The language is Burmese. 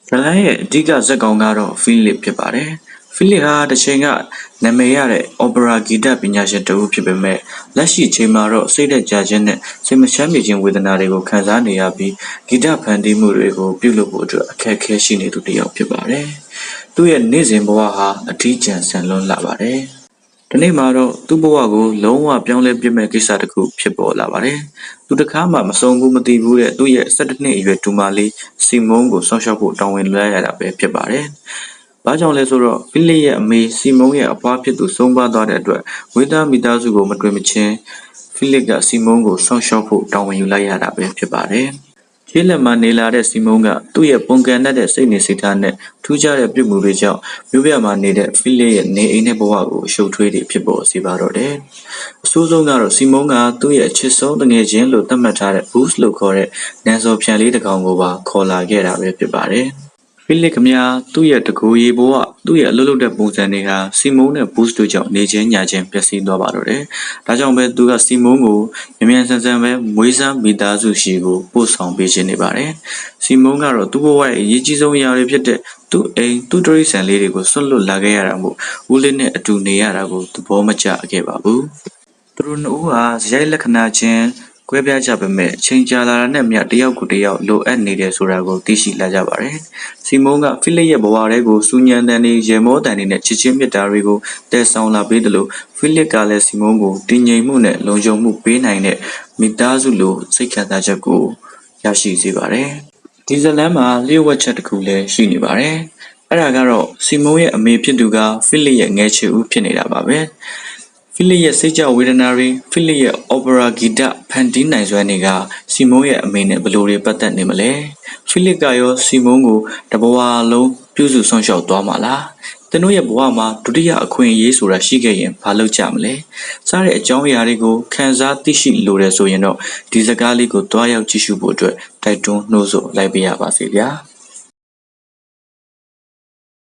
ဇလန်ရဲ့အဓိကဇာတ်ကောင်ကတော့ဖိလစ်ဖြစ်ပါတယ်။ဖိလစ်ဟာတစ်ချိန်ကနာမည်ရတဲ့အော်ပရာဂီတပညာရှင်တစ်ဦးဖြစ်ပေမဲ့လက်ရှိချိန်မှာတော့စိတ်သက်သာခြင်းနဲ့စိတ်မချမ်းမြေခြင်းဝေဒနာတွေကိုခံစားနေရပြီးဂီတဖန်တီးမှုတွေကိုပြုလုပ်ဖို့အတွက်အခက်အခဲရှိနေသူတစ်ယောက်ဖြစ်ပါတယ်။သူ့ရဲ့နေ့စဉ်ဘဝဟာအထီးကျန်ဆန်လွန်းလာပါတယ်။ဒီနေ့မှာတော့သူ့ဘဝကိုလုံးဝပြောင်းလဲပြစ်မဲ့ကိစ္စတစ်ခုဖြစ်ပေါ်လာပါတယ်။သူတစ်ခါမှမဆုံးဘူးမသိဘူးတဲ့သူ့ရဲ့17နှစ်အရွယ်တူမလေးစီမုန်းကိုစောင့်ရှောက်ဖို့တောင်းဝင်လွှဲရတာပဲဖြစ်ပါတယ်။ဘာကြောင့်လဲဆိုတော့ဖိလစ်ရဲ့အမေစီမုန်းရဲ့အဖွားဖြစ်သူဆုံးပါသွားတဲ့အတွက်ဝိသားမိသားစုကိုမတွေ့မချင်းဖိလစ်ကစီမုန်းကိုစောင့်ရှောက်ဖို့တောင်းဝင်ယူလိုက်ရတာပဲဖြစ်ပါတယ်။ကျေးလက်မှာနေလာတဲ့စီမုန်းကသူ့ရဲ့ပုံကန်တဲ့စိတ်နေစိတ်ထားနဲ့ထူးခြားတဲ့ပြုမှုတွေကြောင့်မြို့ပြမှာနေတဲ့ဖိလစ်ရဲ့နေအိမ်နဲ့ဘဝကိုအရှုပ်ထွေးတွေဖြစ်ပေါ်စေပါတော့တယ်။အဆိုးဆုံးကတော့စီမုန်းကသူ့ရဲ့အချစ်ဆုံးတငယ်ချင်းလို့သတ်မှတ်ထားတဲ့ boost လို့ခေါ်တဲ့နန်စော်ဖြန်လေးတစ်ကောင်ကိုပါခေါ်လာခဲ့တာပဲဖြစ်ပါတယ်။ဖိလစ်ကများသူ့ရဲ့တကူရီဘဝသူ့ရဲ့အလုပ်လုပ်တဲ့ပုံစံတွေဟာစီမုန်းနဲ့ boost တို့ကြောင့်နေချင်းညာချင်းပျက်စီးသွားပါတော့တယ်။ဒါကြောင့်ပဲသူကစီမုန်းကိုမြန်ဆန်ဆန်ပဲမွေးစားမိသားစုရှိကိုပို့ဆောင်ပေးခြင်းနေပါတယ်။စီမုန်းကတော့သူ့ဘဝရဲ့အရေးကြီးဆုံးအရာတွေဖြစ်တဲ့သူ့အိမ်သူ့တရိษံလေးတွေကိုဆွတ်လွတ်လာခဲ့ရတာမို့ဦးလေးနဲ့အတူနေရတာကိုသဘောမကျခဲ့ပါဘူး။သူတို့နှစ်ဦးဟာဇယိုက်လက္ခဏာချင်းကွဲပြားကြပေမဲ့ချိန်ကြာလာတဲ့နဲ့မြတယောက်ကိုတယောက်လိုအပ်နေတယ်ဆိုတာကိုသိရှိလာကြပါတယ်။စီမုန်းကဖိလစ်ရဲ့ဘဝထဲကိုစူညံတန်တွေရေမောတန်တွေနဲ့ချစ်ချင်းမြတ်တာတွေကိုတည်ဆောင်လာပေးတယ်လို့ဖိလစ်ကလည်းစီမုန်းကိုတည်ငြိမ်မှုနဲ့လုံခြုံမှုပေးနိုင်တဲ့မိသားစုလိုစိတ်ခံစားချက်ကိုရရှိစေပါတယ်။ဒီဇလန်မှာလျှို့ဝှက်ချက်တစ်ခုလည်းရှိနေပါတယ်။အဲ့ဒါကတော့စီမုန်းရဲ့အမေဖြစ်သူကဖိလစ်ရဲ့ငယ်ချစ်ဦးဖြစ်နေတာပါပဲ။ဖိလစ်ရဲ့စိတ်ကြဝေဒနာတွေဖိလစ်ရဲ့အော်ပရာဂီတဖန်တီးနိုင်စွမ်းတွေကစီမုန်းရဲ့အမေနဲ့ဘယ်လိုတွေပတ်သက်နေမလဲဖိလစ်ကရောစီမုန်းကိုတဘဝလုံးပြုစုဆောင်ရှောက်သွားမှာလားသင်တို့ရဲ့ဘဝမှာဒုတိယအခွင့်အရေးဆိုတာရှိခဲ့ရင်ဘာလုပ်ကြမလဲစတဲ့အကြောင်းအရာတွေကိုခန်းစားသိရှိလိုတယ်ဆိုရင်တော့ဒီစကားလေးကိုတွားရောက်ကြည့်ရှုဖို့အတွက်တိုက်တွန်းနှိုးဆော်လိုက်ပေးရပါစေဗျာ